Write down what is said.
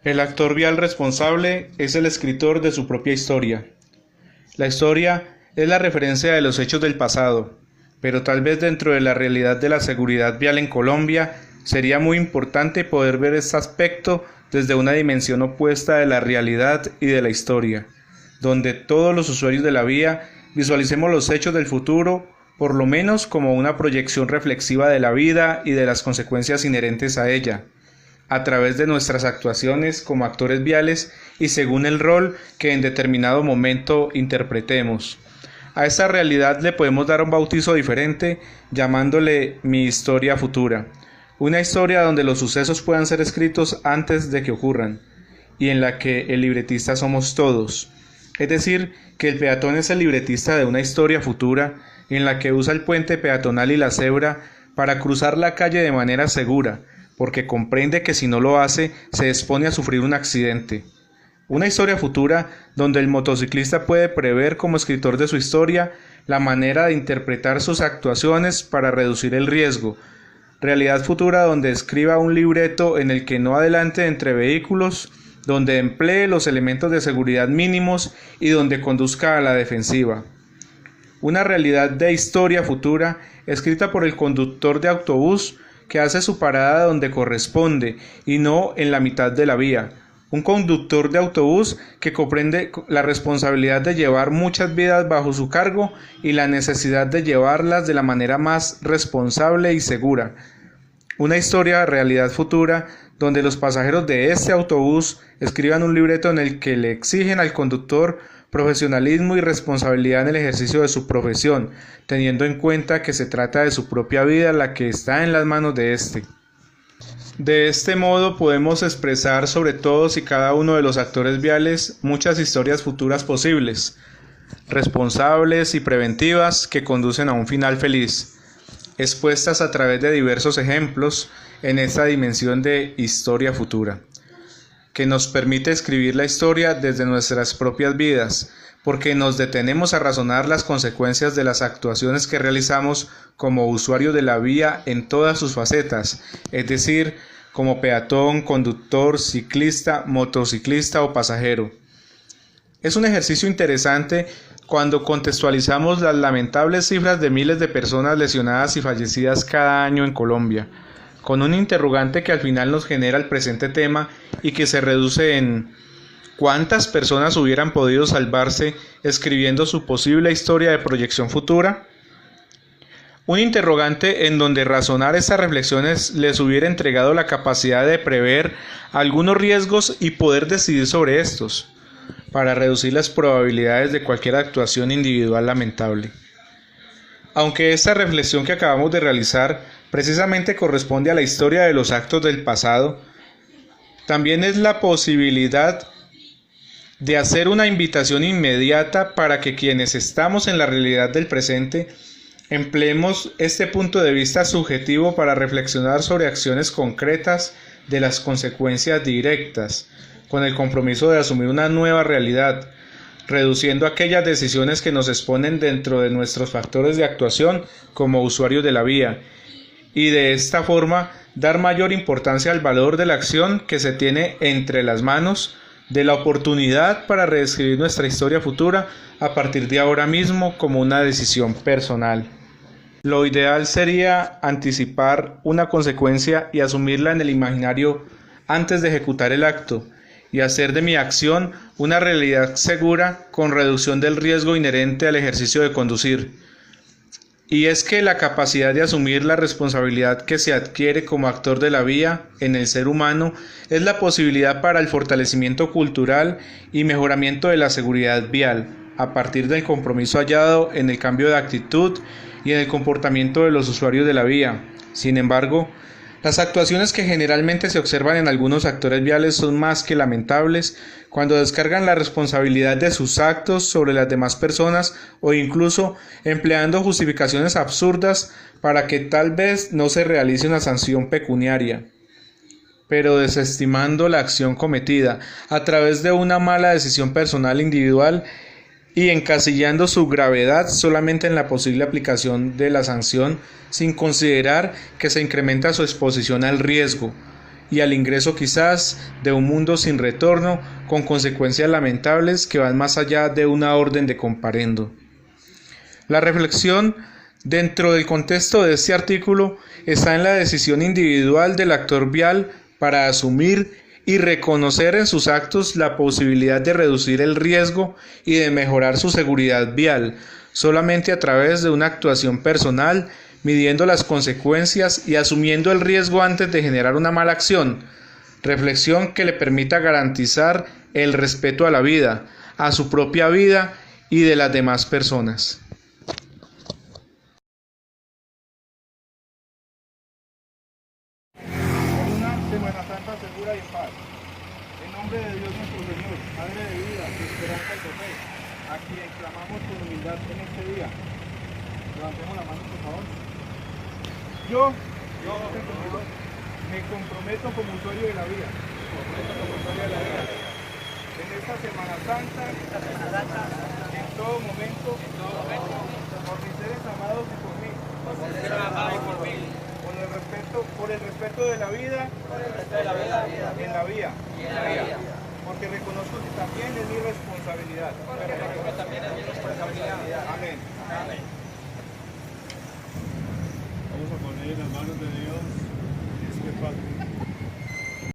El actor vial responsable es el escritor de su propia historia. La historia es la referencia de los hechos del pasado, pero tal vez dentro de la realidad de la seguridad vial en Colombia sería muy importante poder ver este aspecto desde una dimensión opuesta de la realidad y de la historia, donde todos los usuarios de la vía visualicemos los hechos del futuro, por lo menos como una proyección reflexiva de la vida y de las consecuencias inherentes a ella, a través de nuestras actuaciones como actores viales y según el rol que en determinado momento interpretemos. A esta realidad le podemos dar un bautizo diferente llamándole mi historia futura, una historia donde los sucesos puedan ser escritos antes de que ocurran y en la que el libretista somos todos, es decir, que el peatón es el libretista de una historia futura en la que usa el puente peatonal y la cebra para cruzar la calle de manera segura, porque comprende que si no lo hace, se expone a sufrir un accidente. Una historia futura donde el motociclista puede prever como escritor de su historia la manera de interpretar sus actuaciones para reducir el riesgo. Realidad futura donde escriba un libreto en el que no adelante entre vehículos, donde emplee los elementos de seguridad mínimos y donde conduzca a la defensiva. Una realidad de historia futura escrita por el conductor de autobús que hace su parada donde corresponde y no en la mitad de la vía. Un conductor de autobús que comprende la responsabilidad de llevar muchas vidas bajo su cargo y la necesidad de llevarlas de la manera más responsable y segura. Una historia de realidad futura donde los pasajeros de este autobús escriban un libreto en el que le exigen al conductor profesionalismo y responsabilidad en el ejercicio de su profesión, teniendo en cuenta que se trata de su propia vida la que está en las manos de éste. De este modo podemos expresar sobre todos y cada uno de los actores viales muchas historias futuras posibles, responsables y preventivas que conducen a un final feliz, expuestas a través de diversos ejemplos en esta dimensión de historia futura, que nos permite escribir la historia desde nuestras propias vidas, porque nos detenemos a razonar las consecuencias de las actuaciones que realizamos como usuarios de la vía en todas sus facetas, es decir, como peatón, conductor, ciclista, motociclista o pasajero. Es un ejercicio interesante cuando contextualizamos las lamentables cifras de miles de personas lesionadas y fallecidas cada año en Colombia, con un interrogante que al final nos genera el presente tema y que se reduce en ¿cuántas personas hubieran podido salvarse escribiendo su posible historia de proyección futura? Un interrogante en donde razonar estas reflexiones les hubiera entregado la capacidad de prever algunos riesgos y poder decidir sobre estos, para reducir las probabilidades de cualquier actuación individual lamentable. Aunque esta reflexión que acabamos de realizar precisamente corresponde a la historia de los actos del pasado, también es la posibilidad de hacer una invitación inmediata para que quienes estamos en la realidad del presente empleemos este punto de vista subjetivo para reflexionar sobre acciones concretas de las consecuencias directas, con el compromiso de asumir una nueva realidad, reduciendo aquellas decisiones que nos exponen dentro de nuestros factores de actuación como usuarios de la vía, y de esta forma dar mayor importancia al valor de la acción que se tiene entre las manos, de la oportunidad para reescribir nuestra historia futura a partir de ahora mismo como una decisión personal. Lo ideal sería anticipar una consecuencia y asumirla en el imaginario antes de ejecutar el acto, y hacer de mi acción una realidad segura con reducción del riesgo inherente al ejercicio de conducir. Y es que la capacidad de asumir la responsabilidad que se adquiere como actor de la vía en el ser humano es la posibilidad para el fortalecimiento cultural y mejoramiento de la seguridad vial, a partir del compromiso hallado en el cambio de actitud y en el comportamiento de los usuarios de la vía. Sin embargo, las actuaciones que generalmente se observan en algunos actores viales son más que lamentables cuando descargan la responsabilidad de sus actos sobre las demás personas o incluso empleando justificaciones absurdas para que tal vez no se realice una sanción pecuniaria, pero desestimando la acción cometida a través de una mala decisión personal individual y encasillando su gravedad solamente en la posible aplicación de la sanción sin considerar que se incrementa su exposición al riesgo y al ingreso quizás de un mundo sin retorno con consecuencias lamentables que van más allá de una orden de comparendo. La reflexión dentro del contexto de este artículo está en la decisión individual del actor vial para asumir y reconocer en sus actos la posibilidad de reducir el riesgo y de mejorar su seguridad vial, solamente a través de una actuación personal, midiendo las consecuencias y asumiendo el riesgo antes de generar una mala acción. Reflexión que le permita garantizar el respeto a la vida, a su propia vida y de las demás personas. Semana Santa segura y en paz. En nombre de Dios nuestro Señor, Madre de vida, de esperanza y de fe, a quien clamamos con humildad en este día. Levantemos la mano, por favor. Yo me comprometo como usuario de la vida. En esta Semana Santa, en todo momento, por mis seres amados y por mí. Por el respeto de la vida, en la vía, porque reconozco que también es mi responsabilidad. Amén. Vamos a poner en las manos de Dios este pacto.